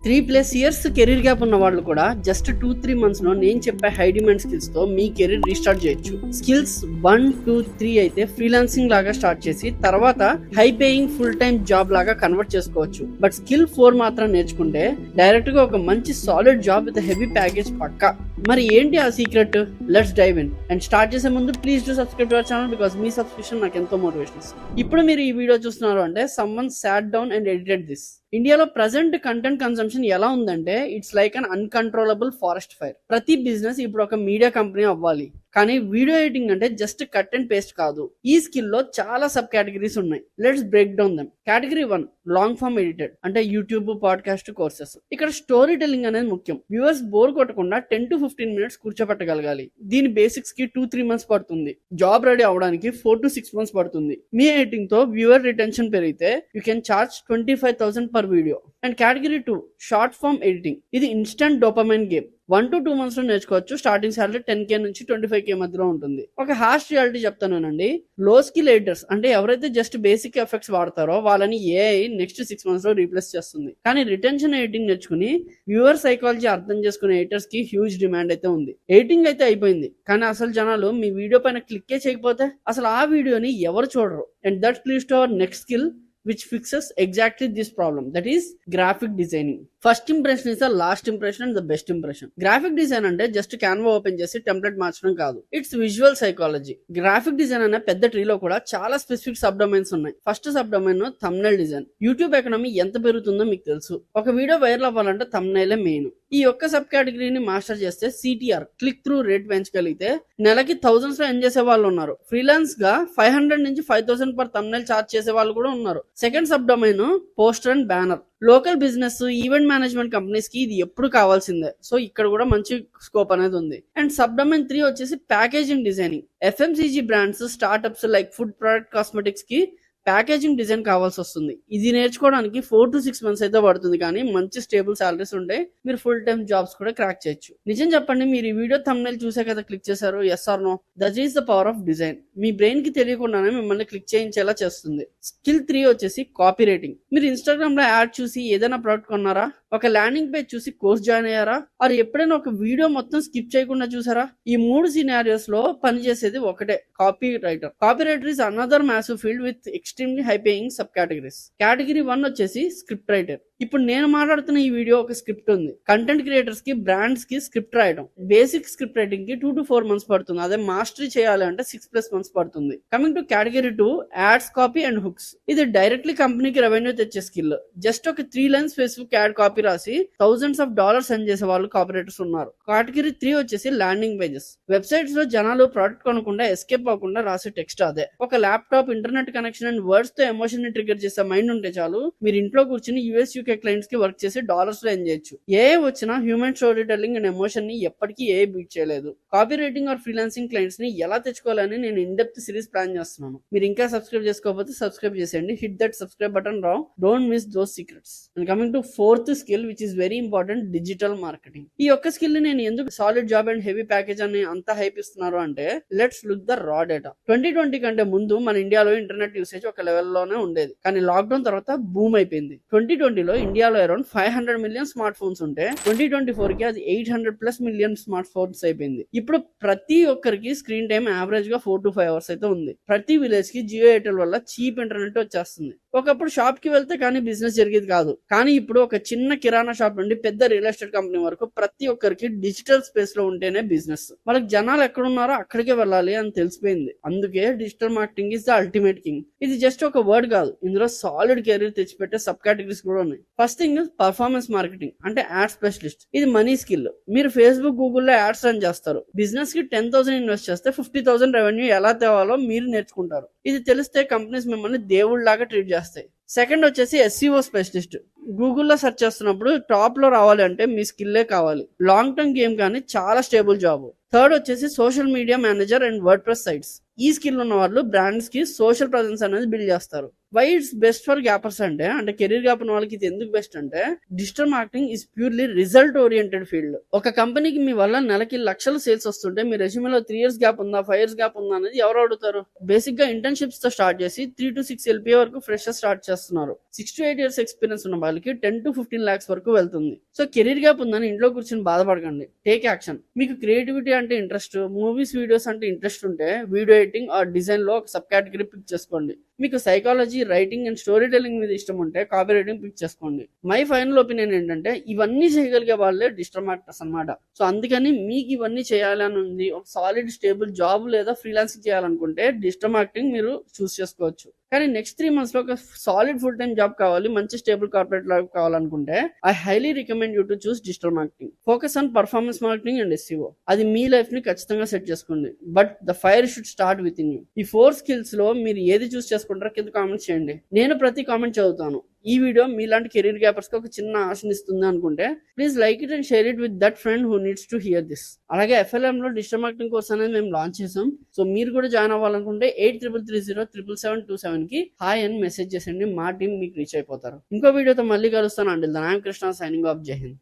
3+ years career gap ఉన్న వాళ్ళు కూడా జస్ట్ 2-3 months లో నేను చెప్పే హై డిమాండ్ స్కిల్స్ తో మీ కెరీర్ రీస్టార్ట్ చేయొచ్చు. స్కిల్స్ 1-2-3 అయితే ఫ్రీలాన్సింగ్ లాగా స్టార్ట్ చేసి తర్వాత high paying full time job లాగా కన్వర్ట్ చేసుకోవచ్చు. బట్ స్కిల్ 4 మాత్రం నేర్చుకుంటే డైరెక్ట్ గా ఒక మంచి solid job with heavy package పక్కా. మరి ఏంటి ఆ secret? Let's dive in. And start చేసే ముందు please do subscribe to our channel because మీ సబ్స్క్రిప్షన్ నాకు ఎంతో మోటివేషన్ ఇస్తుంది. ఇప్పుడు మీరు ఈ వీడియో చూస్తున్నారు అంటే someone sat down and edited this. ఇండియాలో ప్రెసెంట్ కంటెంట్ కన్సంప్షన్ ఎలా ఉందంటే it's like an uncontrollable forest fire. ప్రతి బిజినెస్ ఇప్పుడు ఒక మీడియా కంపెనీ అవ్వాలి. కానీ వీడియో ఎడిటింగ్ అంటే జస్ట్ కట్ అండ్ పేస్ట్ కాదు. ఈ స్కిల్ లో చాలా సబ్ కేటగిరీస్ ఉన్నాయి. Let's break down them. Category 1 long form edited అంటే యూట్యూబ్, పాడ్కాస్ట్, కోర్సెస్. ఇక్కడ స్టోరీ టెల్లింగ్ అనేది ముఖ్యం. వ్యూవర్స్ బోర్ కొట్టకుండా 10-15 minutes కూర్చోబెట్టగలగాలి. దీని బేసిక్స్ కి 2-3 months పడుతుంది. జాబ్ రెడీ అవడానికి 4-6 months పడుతుంది. మీ ఎడిటింగ్ తో వ్యూవర్ రిటెన్షన్ పెరిగితే you can charge 25,000 per video. And category 2 short form editing. ఇది ఇన్స్టంట్ డోపమైన్ గేమ్. 1-2 months లో నేర్చుకోవచ్చు. స్టార్టింగ్ సాలరీ 10K నుంచి 25K మధ్యలో ఉంటుంది. ఒక హార్ష్ రియాలిటీ చెప్తానండి. లో స్కిల్ ఎడిటర్స్ అంటే ఎవరైతే జస్ట్ బేసిక్ ఎఫెక్ట్స్ వాడతారో వాళ్ళని ఏఐ నెక్స్ట్ 6 months లో రీప్లేస్ చేస్తుంది. కానీ రిటెన్షన్ ఎడిటింగ్ నేర్చుకుని వ్యూవర్ సైకాలజీ అర్థం చేసుకునే ఎడిటర్స్ కి హ్యూజ్ డిమాండ్ అయితే ఉంది. ఎడిటింగ్ అయితే అయిపోయింది, కానీ అసలు జనాలు మీ వీడియో పైన క్లిక్కే చేయకపోతే అసలు ఆ వీడియోని ఎవరు చూడరు. And that leads to our next skill which fixes exactly this problem, that is graphic designing. First impression is the last impression and the best impression. Graphic design అంటే జస్ట్ క్యాన్వా ఓపెన్ చేసి template మార్చడం కాదు. It's visual psychology. Graphic design అనే పెద్ద ట్రీలో కూడా చాలా specific sub domains ఉన్నాయి. First sub domain thumbnail design. YouTube economy ఎంత పెరుగుతుందో మీకు తెలుసు. ఒక వీడియో వైరల్ అవ్వాలంటే థంబ్నెయిలే మెయిన్. ఈ ఒక్క సబ్ కేటగిరీని మాస్టర్ చేస్తే CTR క్లిక్ త్రూ రేట్ పెంచగలిగితే నెలకి thousands లో ఎర్న్ చేసే వాళ్ళు ఉన్నారు. ఫ్రీలాన్స్ గా 500 నుంచి 5,000 per thumbnail చార్జ్ చేసే వాళ్ళు కూడా ఉన్నారు. Second sub domain poster and banner. Local business, event management companies కి ఇది ఎప్పుడు కావాల్సిందే. సో ఇక్కడ కూడా మంచి స్కోప్ అనేది ఉంది. అండ్ సబ్ డొమైన్ 3 వచ్చేసి packaging designing. FMCG brands, startups like food product, cosmetics కి ప్యాకేజింగ్ డిజైన్ కావాల్సి వస్తుంది. ఇది నేర్చుకోవడానికి 4-6 months అయితే పడుతుంది, కానీ మంచి స్టేబుల్ సాలరీస్ ఉంటే మీరు ఫుల్ టైమ్ జాబ్స్ కూడా క్రాక్ చేయొచ్చు. నిజం చెప్పండి, మీరు ఈ వీడియో థంబ్నెయిల్ చూసే కదా క్లిక్ చేశారు? Yes or no? That is the power of design. మీ బ్రెయిన్ కి తెలియకుండానే మిమ్మల్ని క్లిక్ చేయించేలా చేస్తుంది. స్కిల్ 3 వచ్చేసి కాపీ రైటింగ్. మీరు ఇన్స్టాగ్రామ్ లో యాడ్ చూసి ఏదైనా ప్రోడక్ట్ కొన్నారా? ఒక ల్యాండింగ్ పేజ్ చూసి కోర్స్ జాయిన్ అయ్యారా? ఆర్ ఎప్పుడైనా ఒక వీడియో మొత్తం స్కిప్ చేయకుండా చూసారా? ఈ 3 సినారియోస్ లో పనిచేసేది ఒకటే, copy writer. Copy writer is another massive field with extremely high paying sub categories. Category 1 వచ్చేసి స్క్రిప్ట్ రైటర్. ఇప్పుడు నేను మాట్లాడుతున్న ఈ వీడియో ఒక స్క్రిప్ట్ ఉంది. కంటెంట్ క్రియేటర్స్ కి, బ్రాండ్స్ కి స్క్రిప్ట్ రాయడం. బేసిక్ స్క్రిప్ట్ రైటింగ్ కి 2-4 months పడుతుంది. అదే మాస్టరీ చేయాలి అంటే 6+ months పడుతుంది. Coming to category 2 ads, copy and hooks. ఇది డైరెక్ట్లీ కంపెనీకి రెవెన్యూ తెచ్చే స్కిల్. జస్ట్ ఒక 3 lines ఫేస్బుక్ యాడ్ కాపీ రాసి thousands of dollars ఎర్న్ చేసే వాళ్ళు కాపీరైటర్స్ ఉన్నారు. కేటగిరీ 3 వచ్చేసి ల్యాండింగ్ పేజెస్. వెబ్సైట్స్ లో జనాలు ప్రోడక్ట్ కొనకుండా ఎస్కేప్ అవ్వకుండా రాసే టెక్స్ట్. అదే ఒక laptop, internet connection and words తో ఎమోషన్ ని ట్రిగర్ చేసే మైండ్ ఉంటే చాలు, మీరు ఇంట్లో కూర్చుని US UK క్లయింట్స్ కి వర్క్ చేసి డాలర్స్ లో ఎర్న్ చేయొచ్చు. ఏ వచ్చినా human story telling and emotion ని ఎప్పటికీ ఏ బీట్ చేయలేదు. Copy writing or freelancing clients ని ఎలా తెచ్చుకోవాలని నేను ఇన్ డెప్త్ సిరీస్ ప్లాన్ చేస్తున్నాను. మీరు ఇంకా సబ్స్క్రైబ్ చేసుకోకపోతే సబ్స్క్రైబ్ చేసేయండి. Hit that subscribe button Rao. Don't miss those secrets. And coming to 4th skill which is very important, digital marketing. ఈ ఒక్క స్కిల్ ని నేను ఎందుకు solid job and heavy package అని అంత హైప్ ఇస్తున్నారు అంటే let's look the raw data. 2020 కంటే ముందు మన ఇండియాలో ఇంటర్నెట్ యూసేజ్ ఒక లెవెల్లోనే ఉండేది, కానీ లాక్డౌన్ తర్వాత బూమ్ అయిపోయింది. 2020లో ఇండియాలో అరౌండ్ 500 million స్మార్ట్ ఫోన్స్ ఉంటే 2024 కి అది 800+ million స్మార్ట్ ఫోన్స్ అయిపోయింది. ఇప్పుడు ప్రతి ఒక్కరికి స్క్రీన్ టైం యావరేజ్ గా 4-5 hours అయితే ఉంది. ప్రతి విలేజ్ కి జియో ఎయిర్టెల్ వల్ల చీప్ ఇంటర్నెట్ వచ్చేస్తుంది. ఒకప్పుడు షాప్ కి వెళ్తే కానీ బిజినెస్ జరిగేది కాదు, కానీ ఇప్పుడు ఒక చిన్న కిరాణా షాప్ నుండి పెద్ద రియల్ ఎస్టేట్ కంపెనీ వరకు ప్రతి ఒక్కరికి డిజిటల్ స్పేస్ లో ఉంటేనే బిజినెస్. వాళ్ళకి జనాలు ఎక్కడున్నారో అక్కడికే వెళ్ళాలి అని తెలిసిపోయింది. అందుకే digital marketing is the ultimate king. ఇది జస్ట్ ఒక వర్డ్ కాదు, ఇందులో సాలిడ్ కెరీర్ తెచ్చిపెట్టే సబ్ కేటగిరీస్ కూడా ఉన్నాయి. ఫస్ట్ థింగ్ పర్ఫార్మెన్స్ మార్కెటింగ్ అంటే యాడ్ స్పెషలిస్ట్. ఇది మనీ స్కిల్. మీరు ఫేస్బుక్, గూగుల్లో యాడ్స్ రన్ చేస్తారు. బిజినెస్ కి 10,000 ఇన్వెస్ట్ చేస్తే 50,000 రెవెన్యూ ఎలా తేవాలో మీరు నేర్చుకుంటారు. ఇది తెలిస్తే కంపెనీస్ మిమ్మల్ని దేవుళ్లాగా ట్రీట్ చేస్తాయి. సెకండ్ వచ్చేసి SEO స్పెషలిస్ట్. గూగుల్లో సెర్చ్ చేస్తున్నప్పుడు టాప్ లో రావాలి అంటే మీ స్కిల్లే కావాలి. లాంగ్ టర్మ్ గేమ్ కానీ చాలా స్టేబుల్ జాబ్. థర్డ్ వచ్చేసి social media manager and WordPress sites. ఈ స్కిల్ ఉన్న వాళ్ళు బ్రాండ్స్ కి సోషల్ ప్రెజెన్స్ అనేది బిల్డ్ చేస్తారు. Why it's best for gappers అంటే కెరీర్ గ్యాప్ ఉన్న వాళ్ళకి ఇది ఎందుకు బెస్ట్ అంటే digital marketing is purely result oriented field. ఒక కంపెనీకి మీ వల్ల నెలకి లక్షల సేల్స్ వస్తుంటే మీ రెజ్యూమేలో 3 years గ్యాప్ ఉందా 5 years గ్యాప్ ఉందా అనేది ఎవరు అడుగుతారు? బేసిక్ గా ఇంటర్న్షిప్స్ తో స్టార్ట్ చేసి 3 to 6 LPA వరకు ఫ్రెషర్ స్టార్ట్ చేస్తున్నారు. 6 to 8 years ఎక్స్పీరియన్స్ ఉన్న వాళ్ళకి 10 to 15 lakhs వరకు వెళ్తుంది. సో కెరీర్ గ్యాప్ ఉందని ఇంట్లో కూర్చొని బాధపడకండి, టేక్ యాక్షన్. మీకు క్రియేటివిటీ అంటే ఇంట్రెస్ట్, మూవీస్ వీడియోస్ అంటే ఇంట్రెస్ట్ ఉంటే వీడియో ఎడిటింగ్ ఆర్ డిజైన్ లో ఒక సబ్ కేటగిరీ పిక్ చేసుకోండి. మీకు psychology, writing and story telling మీద ఇష్టం ఉంటే కాపీ రైటింగ్ పిక్ చేసుకోండి. మై ఫైనల్ ఒపీనియన్ ఏంటంటే ఇవన్నీ చేయగలిగే వాళ్ళే డిజిటల్ మార్కెటర్స్ అన్నమాట. సో అందుకని మీకు ఇవన్నీ చేయాలని ఉంది, ఒక సాలిడ్ స్టేబుల్ జాబ్ లేదా ఫ్రీలాన్సింగ్ చేయాలనుకుంటే డిజిటల్ మార్కెటింగ్ మీరు చూస్ చేసుకోవచ్చు. కానీ నెక్స్ట్ 3 months లో ఒక సాలిడ్ ఫుల్ టైం జాబ్ కావాలి, మంచి స్టేబుల్ కార్పొరేట్ లైఫ్ కావాలనుకుంటే I highly recommend you to choose digital marketing. Focus on performance marketing and SEO. అది మీ లైఫ్ ని ఖచ్చితంగా సెట్ చేసుకోండి. But the fire should start with in you. ఈ 4 skills లో మీరు ఏది చూస్ చేసుకుంటారో కింద కామెంట్ చేయండి. నేను ప్రతి కామెంట్ చదువుతాను. ఈ వీడియో మీలాంటి కెరీర్ గ్యాపర్స్ కి ఒక చిన్న ఆశనిస్తుంది అనుకుంటే please like it and share it with that friend who needs to hear this. అలాగే FLM లో డిజిటల్ మార్కెటింగ్ కోర్స్ అనేది మేము లాంచ్ చేసాం. సో మీరు కూడా జాయిన్ అవ్వాలనుకుంటే 83307727 కి హాయ్ అని మెసేజ్ చేసండి. మా టీం మీకు రీచ్ అయిపోతారు. ఇంకో వీడియోతో మళ్ళీ కలుస్తాను. Until then I am Krishna signing off. జై హింద్.